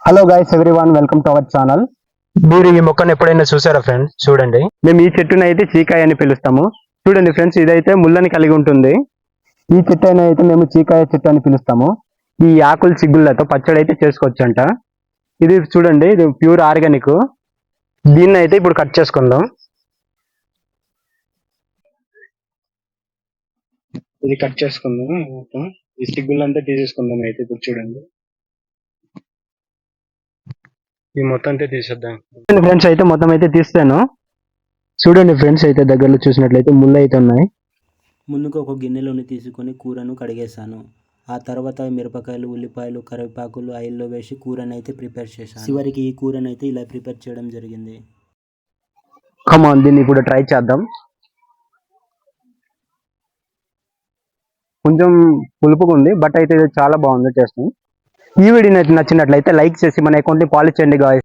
Hello guys everyone, welcome to our channel. మీరు ఈ మొక్కను ఎప్పుడైనా చూసారా ఫ్రెండ్స్? చూడండి, మేము ఈ చెట్టుని అయితే చీకాయ అని పిలుస్తాము. చూడండి ఫ్రెండ్స్, ఇదైతే ముళ్ళని కలిగి ఉంటుంది. ఈ చెట్టు అయితే మేము చీకాయ చెట్టు అని పిలుస్తాము. ఈ ఆకులు చిగుళ్ళతో పచ్చడి అయితే చేసుకోవచ్చు అంట. ఇది చూడండి, ఇది ప్యూర్ ఆర్గానిక్. దీన్ని అయితే ఇప్పుడు కట్ చేసుకుందాం. ఇది కట్ చేసుకుందాం. ఈ చిగుళ్ళంతా తీసేసుకుందాం. అయితే ఇప్పుడు చూడండి, ఈ మొత్తం అయితే తీసేద్దాం. ఫ్రెండ్స్ అయితే మొత్తం అయితే తీస్తాను. చూడండి ఫ్రెండ్స్, అయితే దగ్గరలో చూసినట్లయితే ముళ్ళు అయితే ఉన్నాయి. ముందుగా ఒక గిన్నెలోని తీసుకొని కూరను కడిగేసాను. ఆ తర్వాత మిరపకాయలు, ఉల్లిపాయలు, కరివేపాకులు ఆయిల్లో వేసి కూరని అయితే ప్రిపేర్ చేశాను. చివరికి ఈ కూరని అయితే ఇలా ప్రిపేర్ చేయడం జరిగింది. కమాన్, దీన్ని ఇప్పుడు ట్రై చేద్దాం. కొంచెం పులుపుగా ఉంది, బట్ అయితే ఇది చాలా బాగుంది టేస్ట్. ఈ వీడియో నచ్చినట్లయితే లైక్ చేసి మన అకౌంట్ని ఫాలో చేయండి గాయ్స్.